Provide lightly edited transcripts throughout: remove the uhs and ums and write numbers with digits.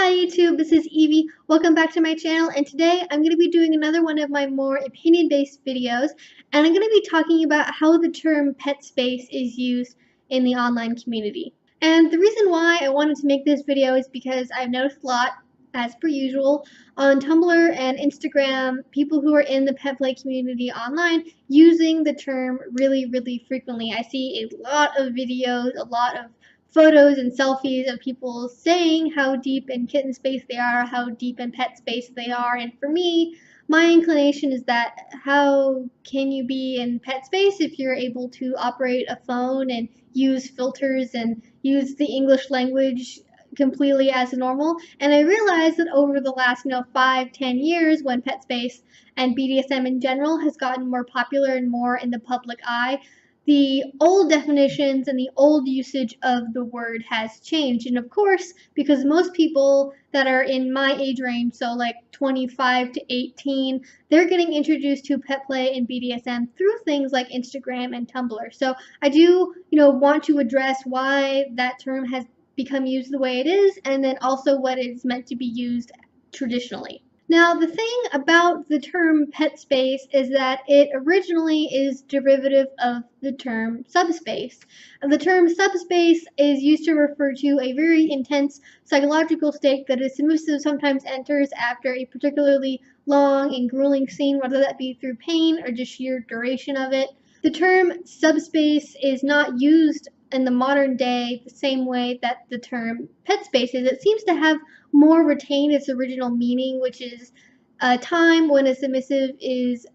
Hi YouTube, this is Evie. Welcome back to my channel, and today I'm going to be doing another one of my more opinion-based videos, and I'm going to be talking about how the term pet space is used in the online community. And the reason why I wanted to make this video is because I've noticed a lot, as per usual, on Tumblr and Instagram, people who are in the pet play community online using the term really frequently. I see a lot of videos, a lot of photos and selfies of people saying how deep in kitten space they are, how deep in pet space they are, and for me, my inclination is that how can you be in pet space if you're able to operate a phone and use filters and use the English language completely as normal? And I realized that over the last 5-10 years, when pet space and BDSM in general has gotten more popular and more in the public eye, the old definitions and the old usage of the word has changed. And of course, because most people that are in my age range, so like 25 to 18, they're getting introduced to pet play and BDSM through things like Instagram and Tumblr. So I do, want to address why that term has become used the way it is, and then also what it's meant to be used traditionally. Now, the thing about the term pet space is that it originally is derivative of the term subspace. The term subspace is used to refer to a very intense psychological state that a submissive sometimes enters after a particularly long and grueling scene, whether that be through pain or just sheer duration of it. The term subspace is not used in the modern day the same way that the term pet space is. It seems to have more retained its original meaning, which is a time when a submissive is,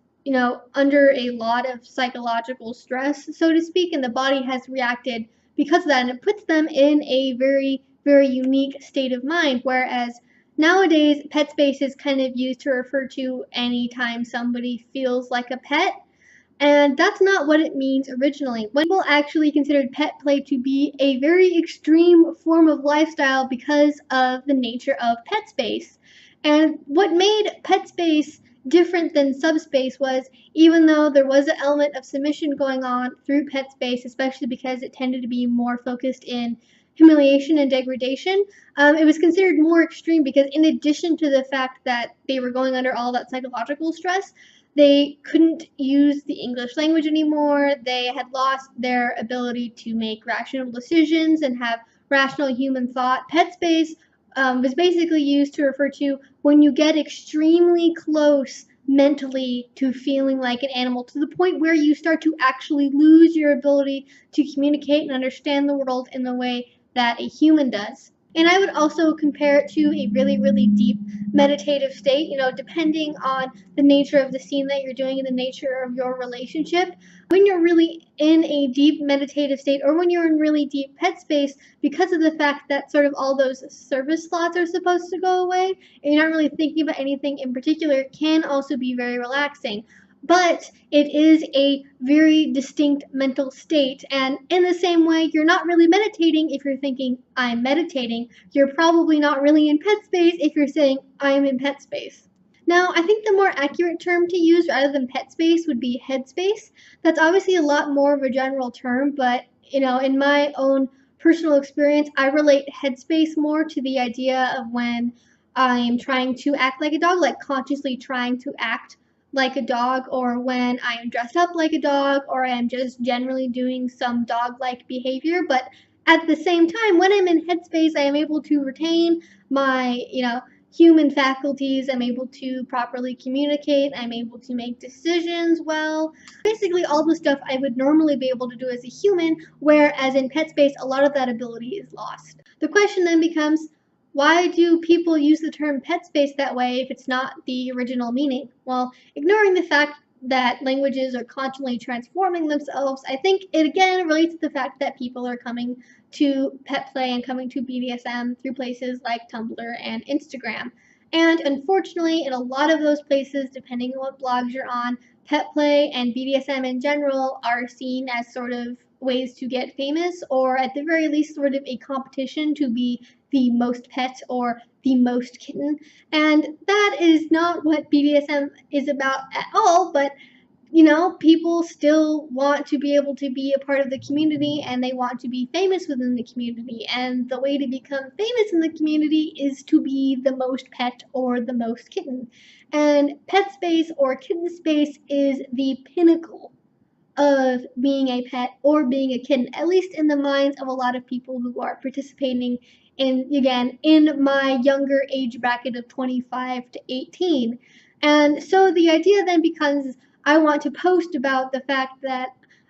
under a lot of psychological stress, so to speak, and the body has reacted because of that, and it puts them in a very unique state of mind. Whereas nowadays, pet space is kind of used to refer to any time somebody feels like a pet. And that's not what it means originally. When people actually considered pet play to be a very extreme form of lifestyle because of the nature of pet space. And what made pet space different than subspace was, even though there was an element of submission going on through pet space, especially because it tended to be more focused in humiliation and degradation, it was considered more extreme because in addition to the fact that they were going under all that psychological stress, they couldn't use the English language anymore. They had lost their ability to make rational decisions and have rational human thought. Pet space was basically used to refer to when you get extremely close mentally to feeling like an animal, to the point where you start to actually lose your ability to communicate and understand the world in the way that a human does. And I would also compare it to a really deep meditative state, depending on the nature of the scene that you're doing and the nature of your relationship. When you're really in a deep meditative state, or when you're in really deep pet space, because of the fact that sort of all those service thoughts are supposed to go away, and you're not really thinking about anything in particular, it can also be very relaxing. But it is a very distinct mental state, and in the same way, you're not really meditating if you're thinking, I'm meditating. You're probably not really in pet space if you're saying, I'm in pet space. Now, I think the more accurate term to use rather than pet space would be headspace. That's obviously a lot more of a general term, but in my own personal experience, I relate headspace more to the idea of when I'm trying to act like a dog, like consciously trying to act like a dog, or when I am dressed up like a dog, or I am just generally doing some dog-like behavior. But at the same time, when I'm in headspace, I am able to retain my, human faculties. I'm able to properly communicate. I'm able to make decisions well. Basically, all the stuff I would normally be able to do as a human, whereas in pet space, a lot of that ability is lost. The question then becomes, why do people use the term pet space that way if it's not the original meaning? Well, ignoring the fact that languages are constantly transforming themselves, I think it again relates to the fact that people are coming to pet play and coming to BDSM through places like Tumblr and Instagram. And unfortunately, in a lot of those places, depending on what blogs you're on, pet play and BDSM in general are seen as sort of ways to get famous, or at the very least, sort of a competition to be the most pet or the most kitten. And that is not what BDSM is about at all, but people still want to be able to be a part of the community and they want to be famous within the community. And the way to become famous in the community is to be the most pet or the most kitten. And Petspace or Kitten Space is the pinnacle of being a pet or being a kitten, at least in the minds of a lot of people who are participating in my younger age bracket of 25 to 18. And so the idea then becomes I want to post about the fact that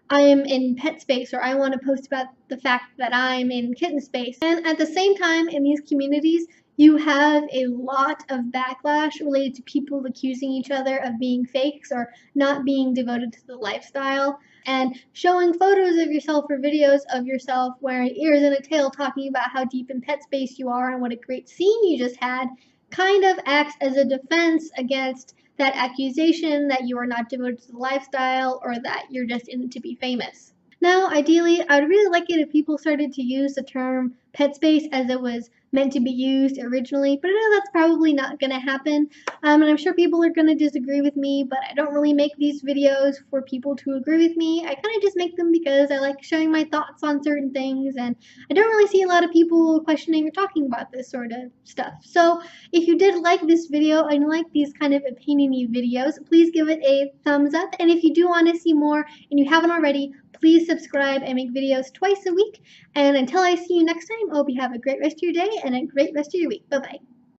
I am in pet space, or I want to post about the fact that I'm in kitten space. And at the same time, in these communities, you have a lot of backlash related to people accusing each other of being fakes or not being devoted to the lifestyle, and showing photos of yourself or videos of yourself wearing ears and a tail talking about how deep in pet space you are and what a great scene you just had kind of acts as a defense against that accusation that you are not devoted to the lifestyle or that you're just in it to be famous. Now, ideally, I'd really like it if people started to use the term pet space as it was meant to be used originally, but I know that's probably not going to happen. And I'm sure people are going to disagree with me, but I don't really make these videos for people to agree with me. I kind of just make them because I like showing my thoughts on certain things, and I don't really see a lot of people questioning or talking about this sort of stuff. So if you did like this video and like these kind of opinion-y videos, please give it a thumbs up. And if you do want to see more and you haven't already, please subscribe. I make videos twice a week. And until I see you next time, I hope you have a great rest of your day and a great rest of your week. Bye-bye.